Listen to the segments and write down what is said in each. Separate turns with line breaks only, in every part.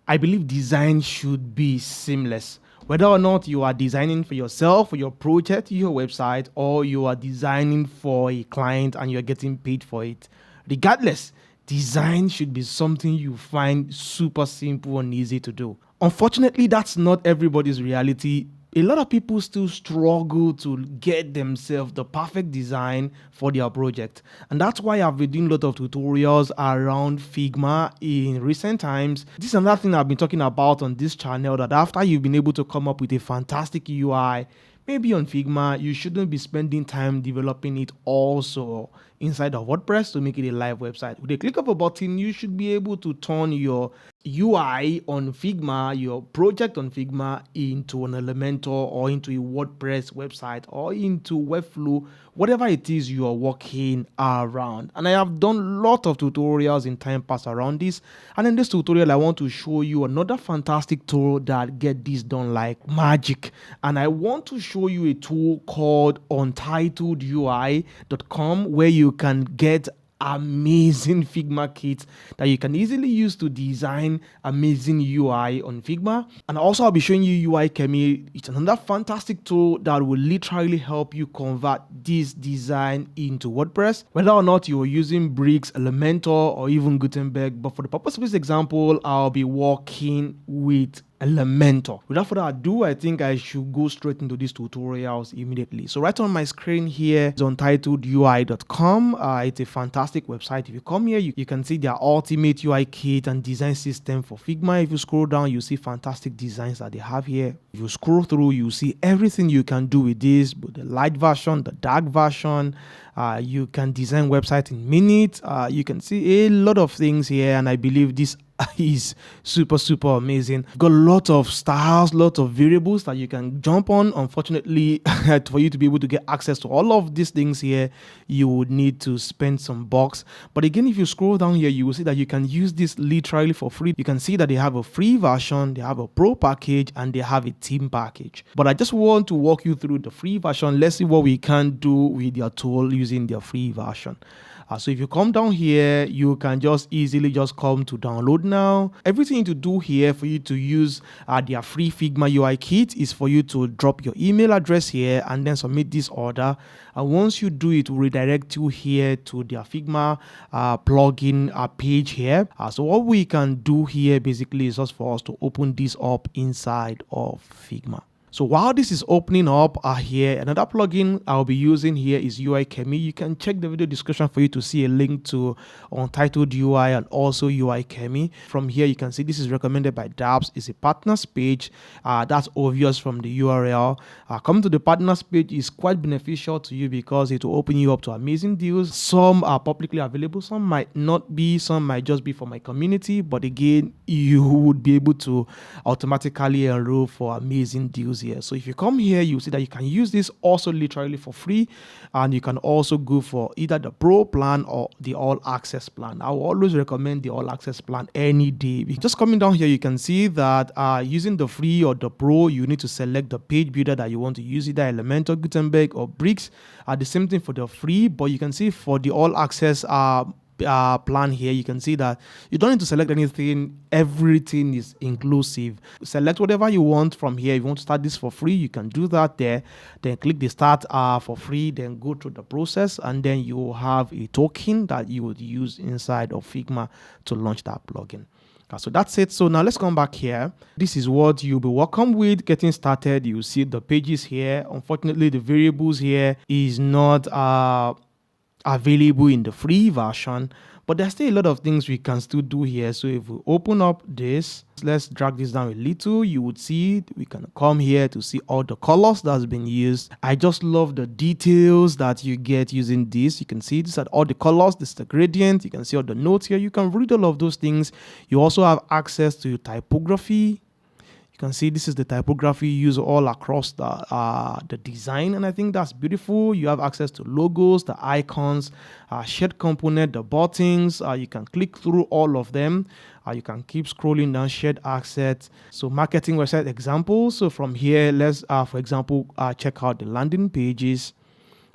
I believe design should be seamless. Whether or not you are designing for yourself, for your project, your website, or you are designing for a client and you're getting paid for it, regardless, design should be something you find super simple and easy to do. Unfortunately, that's not everybody's reality. A lot of people still struggle to get themselves the perfect design for their project. And that's why I've been doing a lot of tutorials around Figma in recent times. This is another thing I've been talking about on this channel, that after you've been able to come up with a fantastic UI, maybe on Figma, you shouldn't be spending time developing it also inside of WordPress to make it a live website. With a click of a button, you should be able to turn your UI on Figma, your project on Figma, into an Elementor or into a WordPress website or into Webflow, whatever it is you are working around. And I have done a lot of tutorials in time past around this. And in this tutorial, I want to show you another fantastic tool that get this done like magic. And I want to show you a tool called Untitled UI.com, where you can get amazing Figma kits that you can easily use to design amazing UI on Figma. And also I'll be showing you UiChemy. It's another fantastic tool that will literally help you convert this design into WordPress, whether or not you're using Bricks, Elementor, or even Gutenberg. But for the purpose of this example, I'll be working with Elementor. Without further ado, I think I should go straight into these tutorials immediately. So right on my screen here is untitledui.com. It's a fantastic website. If you come here, you can see their ultimate UI kit and design system for Figma. If you scroll down, you see fantastic designs that they have here. If you scroll through, you see everything you can do with this, but the light version, the dark version. You can design website in minutes. You can see a lot of things here, and I believe this is super amazing. Got a lot of styles, lot of variables that you can jump on. Unfortunately, for you to be able to get access to all of these things here, you would need to spend some bucks. But again, if you scroll down here, you will see that you can use this literally for free. You can see that they have a free version, they have a pro package, and they have a team package. But I just want to walk you through the free version. Let's see what we can do with their tool using their free version. So if you come down here, you can just easily just come to download now. Everything you need to do here for you to use their free Figma UI kit is for you to drop your email address here and then submit this order. And once you do it, will redirect you here to their Figma plugin page here. So what we can do here basically is just for us to open this up inside of Figma. So while this is opening up here, another plugin I'll be using here is UiChemy. You can check the video description for you to see a link to Untitled UI and also UiChemy. From here, you can see this is recommended by Dabs. It's a partners page. That's obvious from the URL. Coming to the partners page is quite beneficial to you because it will open you up to amazing deals. Some are publicly available, some might not be, some might just be for my community. But again, you would be able to automatically enroll for amazing deals here. So if you come here, you see that you can use this also literally for free, and you can also go for either the pro plan or the all access plan. I will always recommend the all access plan any day. Just coming down here, you can see that using the free or the pro, you need to select the page builder that you want to use, either Elementor, Gutenberg, or Bricks. The same thing for the free, but you can see for the all access plan here, you can see that you don't need to select anything. Everything is inclusive. Select whatever you want from here. If you want to start this for free, you can do that there. Then click the start for free, then go through the process, and then you will have a token that you would use inside of Figma to launch that plugin. So that's it. So now let's come back here. This is what you'll be welcome with getting started. You see the pages here. Unfortunately, the variables here is not available in the free version, but there's still a lot of things we can still do here. So if we open up this, let's drag this down a little, you would see we can come here to see all the colors that's been used. I just love the details that you get using this. You can see these are all the colors, this is the gradient, you can see all the notes here. You can read all of those things. You also have access to typography. You can see this is the typography used all across the design, and I think that's beautiful. You have access to logos, the icons, shared component, the buttons. You can click through all of them. You can keep scrolling down, shared assets. So marketing website examples. So from here, let's, for example, check out the landing pages.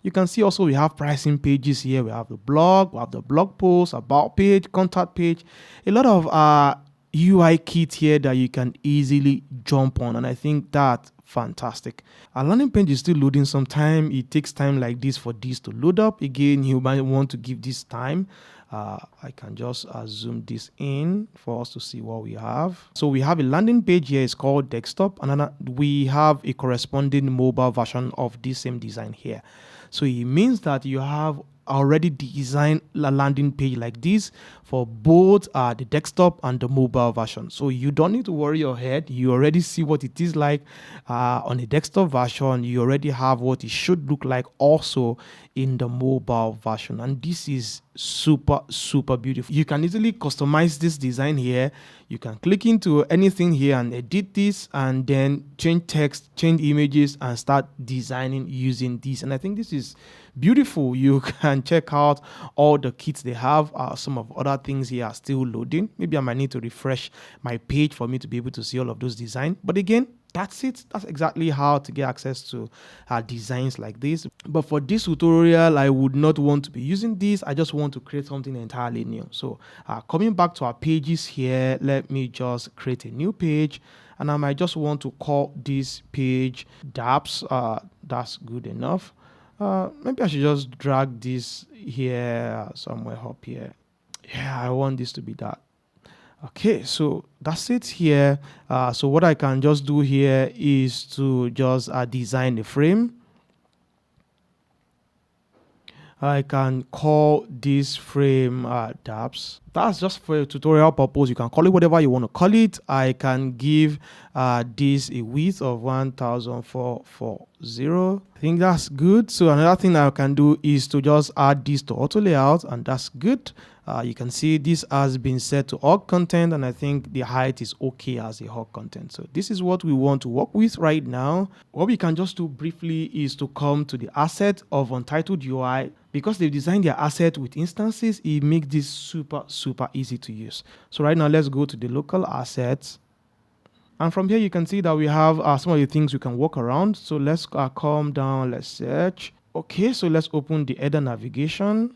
You can see also we have pricing pages here. We have the blog, we have the blog post, about page, contact page. A lot of UI kit here that you can easily jump on, and I think that's fantastic. Our landing page is still loading some time. It takes time like this for this to load up. Again, you might want to give this time. I can just zoom this in for us to see what we have. So we have a landing page here. It's called desktop, and then we have a corresponding mobile version of this same design here. So it means that you have already designed a landing page like this for both the desktop and the mobile version. So you don't need to worry your head. You already see what it is like on the desktop version. You already have what it should look like also in the mobile version. And this is super beautiful. You can easily customize this design here. You can click into anything here and edit this, and then change text, change images, and start designing using this. And I think this is beautiful. You can check out all the kits they have. Some of other things here are still loading. Maybe I might need to refresh my page for me to be able to see all of those designs. But again, that's it. That's exactly how to get access to designs like this. But for this tutorial, I would not want to be using this. I just want to create something entirely new. So coming back to our pages here, let me just create a new page, and I might just want to call this page dApps. That's good enough. Maybe I should just drag this here somewhere up here. Yeah, I want this to be that. Okay, so that's it here. So what I can just do here is to just design the frame. I can call this frame dApps. That's just for a tutorial purpose. You can call it whatever you want to call it. I can give this a width of 1440. I think that's good. So another thing I can do is to just add this to auto layout, and that's good. You can see this has been set to all content, and I think the height is okay as a all content. So this is what we want to work with right now. What we can just do briefly is to come to the asset of Untitled UI. Because they've designed their asset with instances, it makes this super easy to use. So right now, let's go to the local assets. And from here, you can see that we have some of the things we can work around. So let's come down, let's search. Okay, so let's open the header navigation.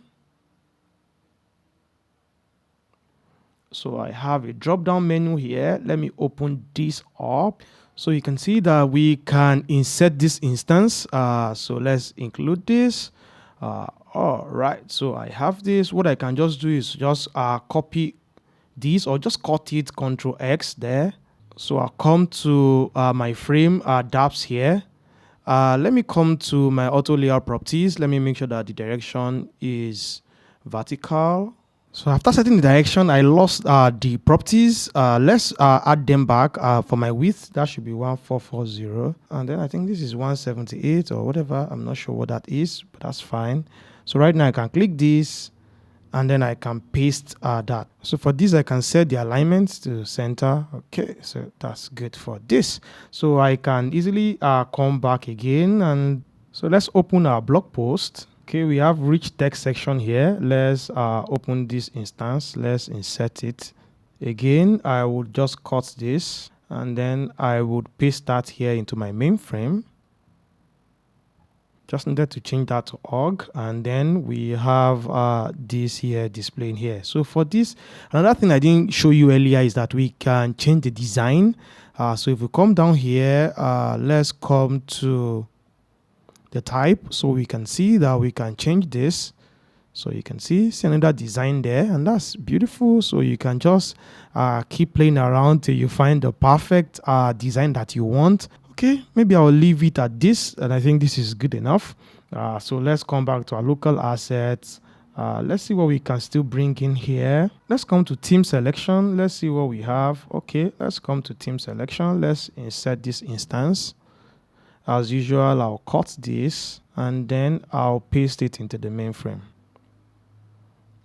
So I have a drop-down menu here. Let me open this up. So you can see that we can insert this instance. So let's include this. All right, so I have this. What I can just do is just copy this, or just cut it, Ctrl X there. So I'll come to my frame dApps here. Let me come to my auto layout properties. Let me make sure that the direction is vertical. So after setting the direction, I lost the properties. Let's add them back for my width. That should be 1440. And then I think this is 178 or whatever. I'm not sure what that is, but that's fine. So right now I can click this, and then I can paste that. So for this, I can set the alignment to center. Okay, so that's good for this. So I can easily come back again. And so let's open our blog post. Okay, we have rich text section here. Let's open this instance. Let's insert it. Again, I would just cut this, and then I would paste that here into my main frame. Just needed to change that to org, and then we have this here displaying here. So for this, another thing I didn't show you earlier is that we can change the design. So if we come down here, let's come to the type, so we can see that we can change this. So you can see another design there, and that's beautiful. So you can just keep playing around till you find the perfect design that you want. Okay, maybe I'll leave it at this, and I think this is good enough. So let's come back to our local assets. Let's see what we can still bring in here. Let's come to theme selection. Let's see what we have. Okay, let's come to theme selection. Let's insert this instance. As usual, I'll cut this, and then I'll paste it into the main frame.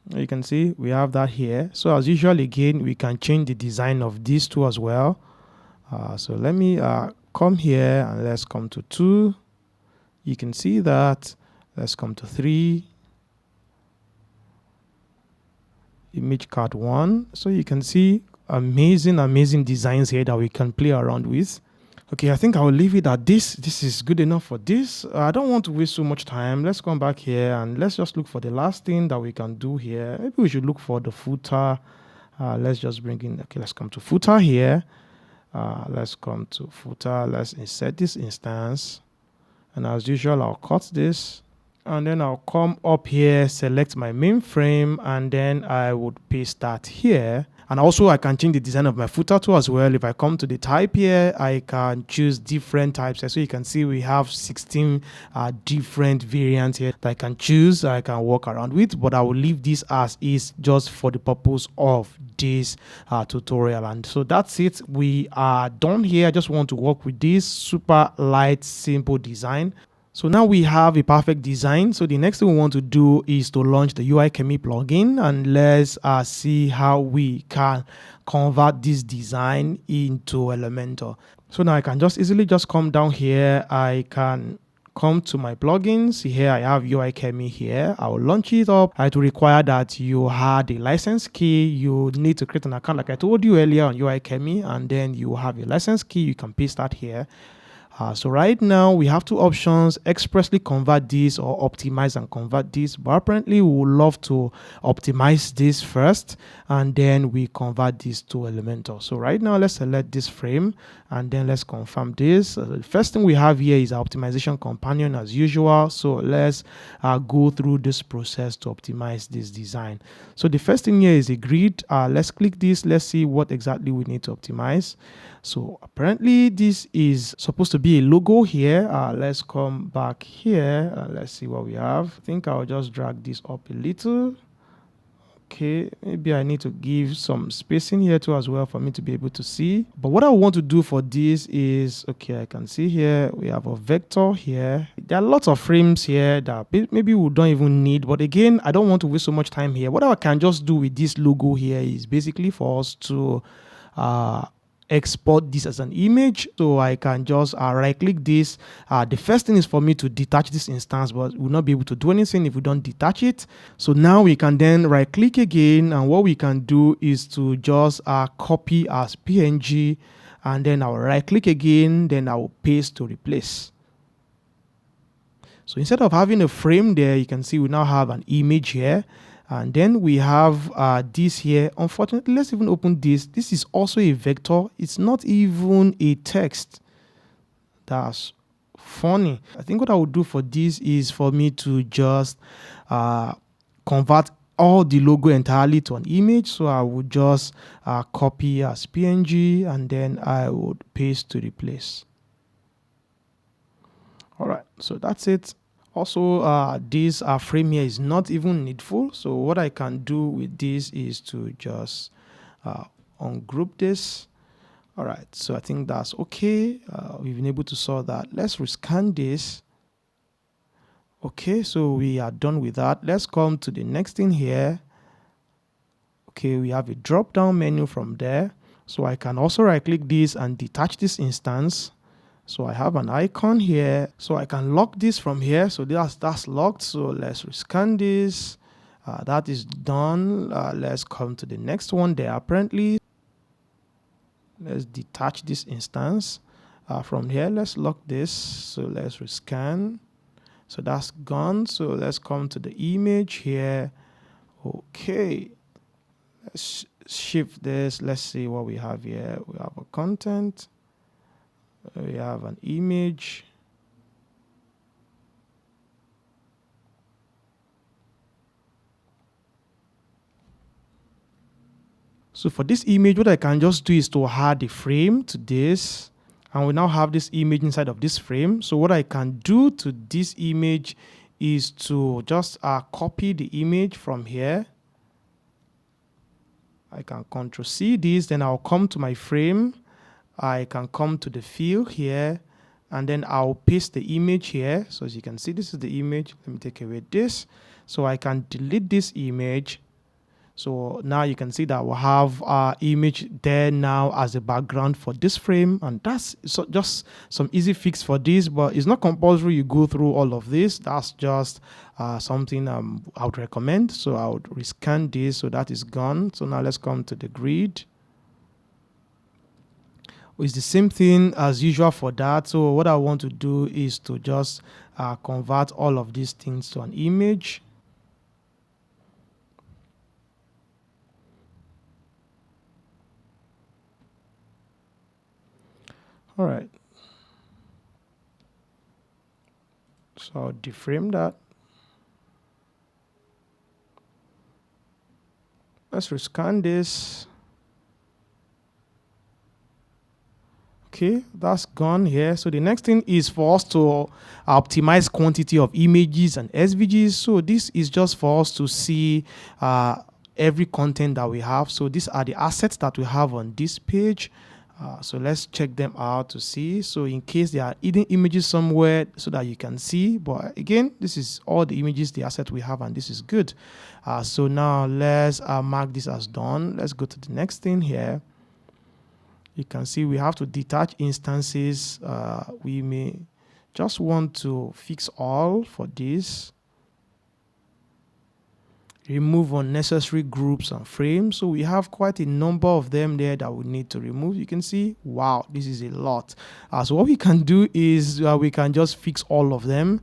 You can see we have that here. So as usual, again, we can change the design of these two as well. So let me come here, and let's come to 2. You can see that. Let's come to 3. Image card 1. So you can see amazing designs here that we can play around with. Okay, I think I will leave it at this. This is good enough for this. I don't want to waste so much time. Let's come back here, and let's just look for the last thing that we can do here. Maybe we should look for the footer. Let's just bring in, okay, let's come to footer here. Let's come to footer. Let's insert this instance. And as usual, I'll cut this. And then I'll come up here, select my main frame, and then I would paste that here. And also I can change the design of my footer too as well. If I come to the type here, I can choose different types. So you can see we have 16 different variants here that I can choose, I can work around with, but I will leave this as is just for the purpose of this tutorial. And so that's it. We are done here. I just want to work with this super light, simple design. So now we have a perfect design. So the next thing we want to do is to launch the UiChemy plugin, and let's see how we can convert this design into Elementor. So now I can just easily just come down here. I can come to my plugins. Here I have UiChemy here. I will launch it up. It will require that you had a license key. You need to create an account like I told you earlier on UiChemy, and then you have a license key. You can paste that here. So right now we have two options: expressly convert this or optimize and convert this. But apparently we would love to optimize this first, and then we convert this to Elementor. So right now let's select this frame, and then let's confirm this. The first thing we have here is our optimization companion as usual. So let's go through this process to optimize this design. So the first thing here is a grid. Let's click this. Let's see what exactly we need to optimize. So apparently this is supposed to be a logo here. Let's come back here. Let's see what we have. I think I'll just drag this up a little. Okay, maybe I need to give some spacing here too as well for me to be able to see. But what I want to do for this is, okay, I can see here we have a vector here. There are lots of frames here that maybe we don't even need. But again, I don't want to waste so much time here. What I can just do with this logo here is basically for us to export this as an image. So I can just right click this. The first thing is for me to detach this instance, but we'll not be able to do anything if we don't detach it. So now we can then right click again, and what we can do is to just copy as PNG, and then I'll right click again, then I will paste to replace. So instead of having a frame there, you can see we now have an image here. And then we have this here. Unfortunately, let's even open this. This is also a vector. It's not even a text. That's funny. I think what I would do for this is for me to just convert all the logo entirely to an image. So I would just copy as PNG, and then I would paste to replace. All right, so that's it. Also, this frame here is not even needful. So what I can do with this is to just ungroup this. All right, so I think that's okay. We've been able to solve that. Let's rescan this. Okay, so we are done with that. Let's come to the next thing here. Okay, we have a drop down menu from there. So I can also right click this and detach this instance. So I have an icon here, so I can lock this from here. So that's locked. So let's rescan this. That is done. Let's come to the next one there. Apparently, let's detach this instance from here. Let's lock this. So let's rescan. So that's gone. So let's come to the image here. Okay, let's shift this. Let's see what we have here. We have a content. We have an image. So for this image, what I can just do is to add a frame to this, and we now have this image inside of this frame. So what I can do to this image is to just copy the image from here. I can Ctrl C this, then I'll come to my frame. I can come to the fill here, and then I'll paste the image here. So as you can see, this is the image. Let me take away this. So I can delete this image. So now you can see that we'll have our image there now as a background for this frame. And that's just some easy fix for this, but it's not compulsory you go through all of this. That's just something I would recommend. So I would rescan this, so that is gone. So now let's come to the grid. It's the same thing as usual for that. So what I want to do is to just convert all of these things to an image. All right. So I'll deframe that. Let's rescan this. Okay, that's gone here. So the next thing is for us to optimize quantity of images and SVGs. So this is just for us to see every content that we have. So these are the assets that we have on this page. So let's check them out to see. So in case there are hidden images somewhere so that you can see. But again, this is all the images, the asset we have, and this is good. So now let's mark this as done. Let's go to the next thing here. You can see we have to detach instances. We may just want to fix all for this. Remove unnecessary groups and frames. So we have quite a number of them there that we need to remove. You can see, wow, this is a lot. So what we can do is we can just fix all of them.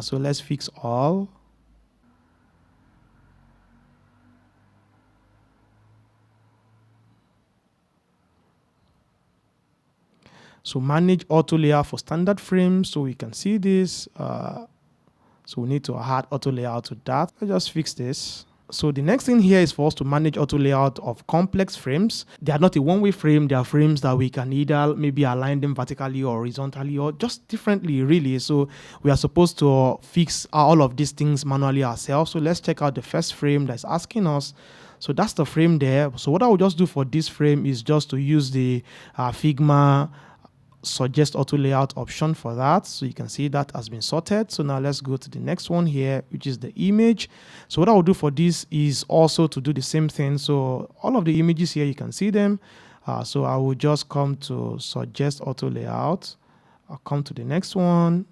So let's fix all. So manage auto layout for standard frames. So we can see this. So we need to add auto layout to that. Let's just fix this. So the next thing here is for us to manage auto layout of complex frames. They are not a one-way frame. They are frames that we can either maybe align them vertically or horizontally or just differently, really. So we are supposed to fix all of these things manually ourselves. So let's check out the first frame that's asking us. So that's the frame there. So what I will just do for this frame is just to use the Figma suggest auto layout option for that. So you can see that has been sorted. So now let's go to the next one here, which is the image. So what I will do for this is also to do the same thing. So all of the images here, you can see them. So I will just come to suggest auto layout. I'll come to the next one.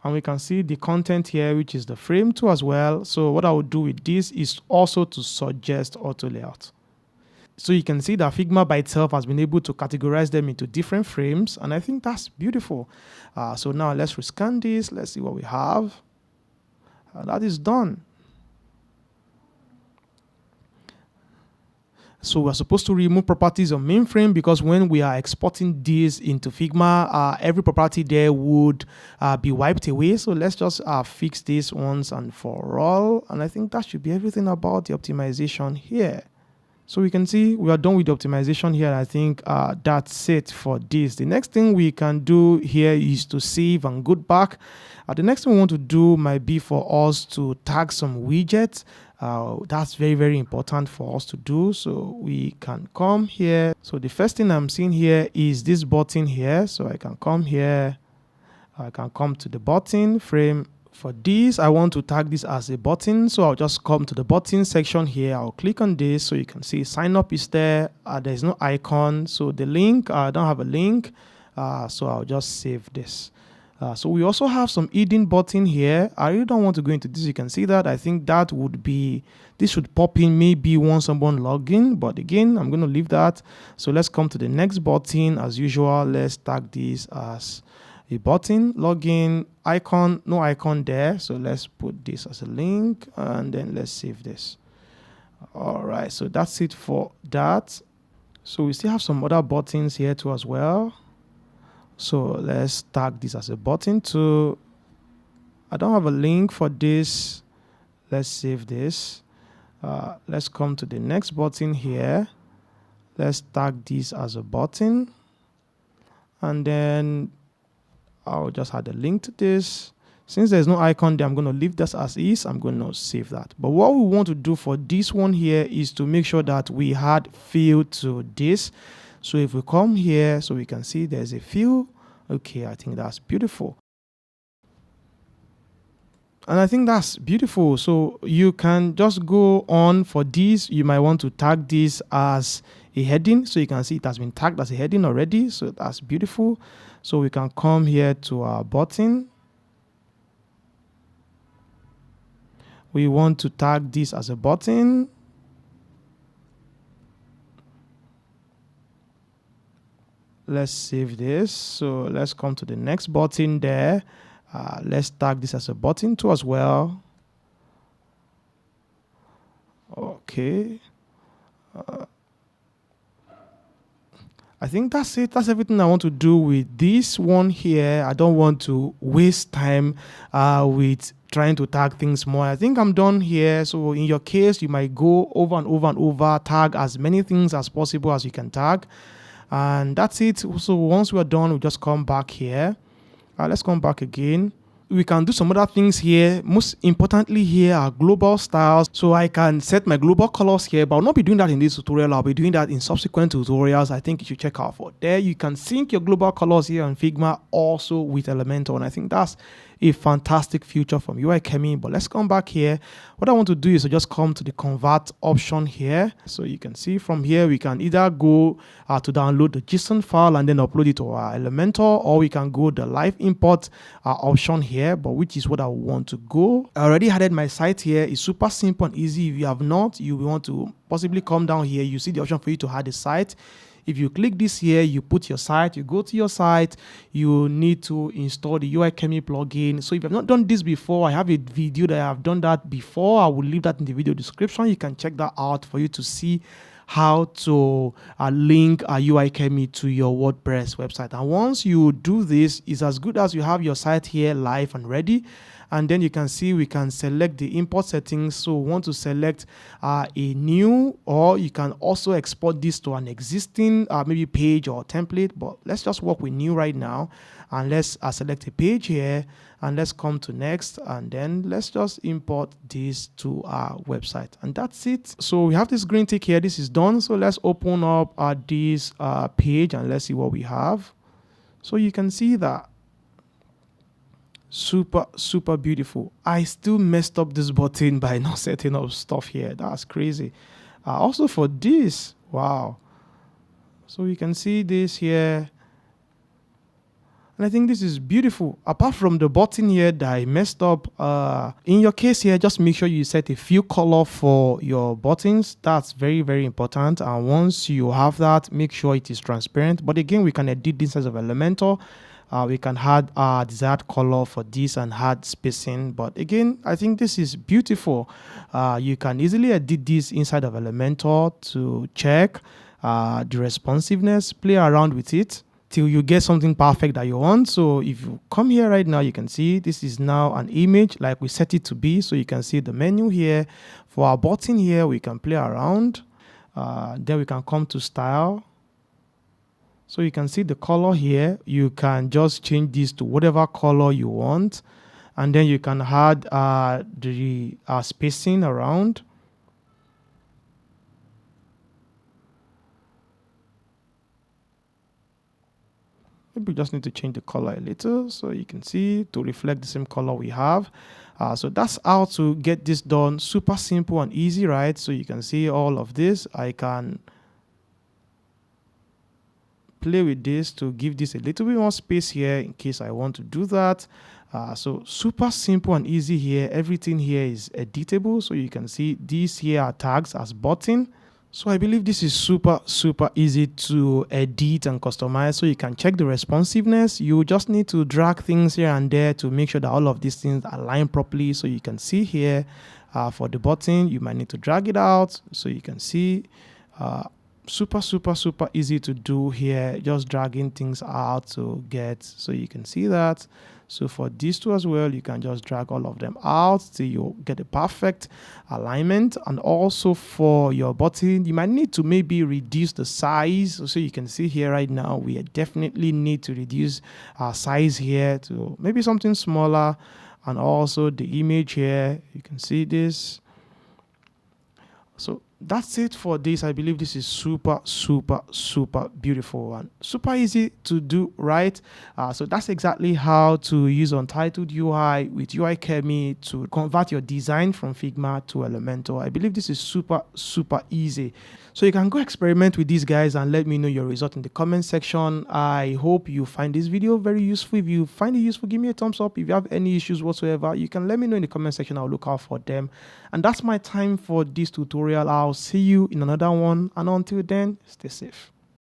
And we can see the content here, which is the frame 2 as well. So what I will do with this is also to suggest auto layout. So you can see that Figma by itself has been able to categorize them into different frames. And I think that's beautiful. So now let's rescan this. Let's see what we have. That is done. So we're supposed to remove properties on mainframe because when we are exporting this into Figma, every property there would be wiped away. So let's just fix this once and for all. And I think that should be everything about the optimization here. So we can see we are done with the optimization here. I think that's it for this. The next thing we can do here is to save and go back. The next thing we want to do might be for us to tag some widgets. That's very, very important for us to do. So we can come here. So the first thing I'm seeing here is this button here. So I can come here. I can come to the button frame. For this, I want to tag this as a button. So I'll just come to the button section here. I'll click on this. So you can see sign up is there. There's no icon. So the link, I don't have a link. So I'll just save this. So we also have some hidden button here. I really don't want to go into this. You can see that. I think that would be, this should pop in maybe once someone log in. But again, I'm going to leave that. So let's come to the next button. As usual, let's tag this as a button, login, icon, no icon there. So let's put this as a link and then let's save this. All right, so that's it for that. So we still have some other buttons here too as well. So let's tag this as a button too. I don't have a link for this. Let's save this. Let's come to the next button here. Let's tag this as a button. And then I'll just add a link to this. Since there's no icon there, I'm going to leave this as is. I'm going to save that. But what we want to do for this one here is to make sure that we add field to this. So if we come here, so we can see there's a field. Okay, I think that's beautiful. And I think that's beautiful. So you can just go on for this. You might want to tag this as a heading. So you can see it has been tagged as a heading already. So that's beautiful. So we can come here to our button. We want to tag this as a button. Let's save this. So let's come to the next button there. Let's tag this as a button too as well. Okay. I think that's it. That's everything I want to do with this one here. I don't want to waste time with trying to tag things more. I think I'm done here. So in your case, you might go over and over and over, tag as many things as possible as you can tag. And that's it. So once we're done, we just come back here. Let's come back again. We can do some other things here. Most importantly here are global styles. So I can set my global colors here, but I'll not be doing that in this tutorial. I'll be doing that in subsequent tutorials. I think you should check out for there. You can sync your global colors here on Figma also with Elementor. And I think that's a fantastic feature from UiChemy. But let's come back here. What I want to do is to just come to the convert option here. So you can see from here, we can either go to download the JSON file and then upload it to our Elementor, or we can go the live import option here, but which is what I want to go. I already added my site here. It's super simple and easy. If you have not, you want to possibly come down here. You see the option for you to add a site. If you click this here, you put your site, you go to your site, you need to install the UiChemy plugin. So if you have not done this before, I have a video that I have done that before. I will leave that in the video description. You can check that out for you to see how to link UiChemy to your WordPress website. And once you do this, it's as good as you have your site here live and ready. And then you can see we can select the import settings. So we want to select a new, or you can also export this to an existing maybe page or template. But let's just work with new right now. And let's select a page here, and let's come to next, and then let's just import this to our website, and that's it. So we have this green tick here. This is done. So let's open up this page and let's see what we have. So you can see that super beautiful. I still messed up this button by not setting up stuff here. That's crazy. Also for this, wow. So you can see this here. And I think this is beautiful. Apart from the button here that I messed up, in your case here, just make sure you set a fill color for your buttons. That's very important. And once you have that, make sure it is transparent. But again, we can edit this as of Elementor. We can add a desired color for this and add spacing. But again, I think this is beautiful. You can easily edit this inside of Elementor to check the responsiveness, play around with it till you get something perfect that you want. So if you come here right now, you can see this is now an image like we set it to be. So you can see the menu here. For our button here, we can play around. Then we can come to style. So you can see the color here. You can just change this to whatever color you want. And then you can add the spacing around. Maybe we just need to change the color a little so you can see to reflect the same color we have. So that's how to get this done. Super simple and easy, right? So you can see all of this. I can play with this to give this a little bit more space here in case I want to do that. So super simple and easy here. Everything here is editable. So you can see these here are tags as button. So I believe this is super easy to edit and customize. So you can check the responsiveness. You just need to drag things here and there to make sure that all of these things align properly. So you can see here for the button, you might need to drag it out. So you can see super easy to do here, just dragging things out to get, so you can see that. So for these two as well, you can just drag all of them out till you get a perfect alignment. And also for your button, you might need to maybe reduce the size. So you can see here right now, we definitely need to reduce our size here to maybe something smaller. And also the image here, you can see this. So that's it for this. I believe this is super beautiful and super easy to do, right? So that's exactly how to use Untitled UI with UiChemy to convert your design from Figma to Elementor. I believe this is super easy. So you can go experiment with these guys and let me know your result in the comment section. I hope you find this video very useful. If you find it useful, give me a thumbs up. If you have any issues whatsoever, you can let me know in the comment section. I'll look out for them. And that's my time for this tutorial. I'll see you in another one. And until then, stay safe.